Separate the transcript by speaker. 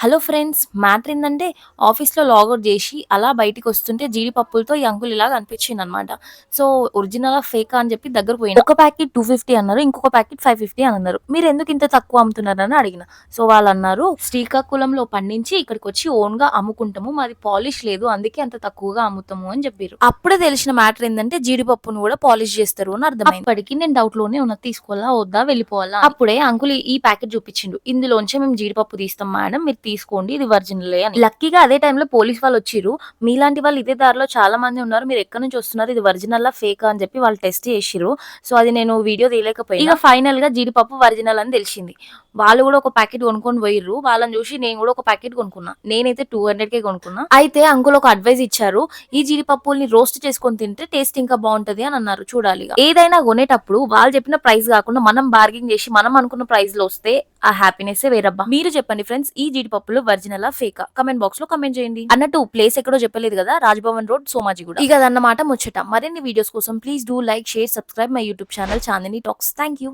Speaker 1: Hello friends, matter ఏందంటే ఆఫీస్‌లో logout జేసి అలా బయటికొస్తుంటే జీడిపప్పులతో ఈ అంకుల్ ఇలా కనిపించిండనమాట. సో, ఒరిజినలా, ఫేకా అని చెప్పి దగ్గరకు పోయినా. ఒక ప్యాకెట్ 250 అన్నారు. ఇంకొక ప్యాకెట్ 550 అని అన్నారు. మీరెందుకు ఇంత తక్కువ అమ్ముతున్నారని అడిగిన. సో, వాళ్ళన్నారు శ్రీకాకుళంలో పండించి ఇక్కడికొచ్చి ఓన్‌గా అమ్ముకుంటాము. మాది పాలిష్ లేదు. అందుకే అంత తక్కువగా అమ్ముతాము అని జెప్పిర్రు. అప్పుడే తెలిసిన మ్యాటర్ ఏందంటే జీడిపప్పును గూడా పాలిష్ జేస్తారు అని అర్థమైంది. అప్పటికి నేను డౌట్‌లోనే ఉన్నా. తీసుకోవాలా? వద్దా? వెళ్ళిపోవాలా? అప్పుడే అంకుల్ ఈ ప్యాకెట్ చూపించిండు. ఇందులోంచే మేము జీడిపప్పు తీస్తాం మేడం. మీరు తీసుకోండి. ఇది ఒరిజినలే అని. లక్కీగా అదే టైంలో పోలీస్ వాళ్ళు వచ్చిర్రు. మీలాంటి వాళ్ళు ఇదే దారిలో చాలా మంది ఉన్నారు. మీరు ఎక్కడి నుంచి వస్తున్నారు? ఇది ఒరిజినలా? ఫేకా? అని చెప్పి వాళ్ళు టెస్ట్ చేసిర్రు. సో, అది నేను వీడియో తీయలేకపోయినా. ఇక ఫైనల్‌గా జీడిపప్పు ఒరిజినల్ అని తెలిసింది. వాళ్ళు కూడా ఒక ప్యాకెట్ కొనుక్కొని పోయిర్రు. వాళ్ళని చూసి నేను కూడా ఒక ప్యాకెట్ కొనుక్కున్నా. నేనైతే 200కే కొనుక్కున్నా. అయితే అంకుల్ ఒక అడ్వైస్ ఇచ్చారు. ఈ జీడిపప్పుల్ని రోస్ట్ చేసుకొని తింటే టేస్ట్ ఇంకా బావుంటది అని అన్నారు. చూడాలి ఇగ. ఏదైనా కొనేటప్పుడు వాళ్ళు చెప్పిన ప్రైస్ కాకుండా మనం బార్గెయిన్ చేసి మనం అనుకున్న ప్రైస్‌లో వస్తే ఆ హ్యాపీనెస్సే వేరబ్బా. మీరు చెప్పండి ఫ్రెండ్స్, ఈ జీడిపప్పులు ఒరిజినలా? ఫేకా? కామెంట్ బాక్స్ లో కామెంట్ చేయండి. అన్నట్టు ప్లేస్ ఎక్కడో చెప్పలేదు కదా, రాజ్భవన్ రోడ్, సోమాజిగూడ. ఇక అదన్నమాట ముచ్చట. మరిన్ని వీడియోస్ కోసం please do like, share, subscribe my YouTube channel Chandini talks. Thank you.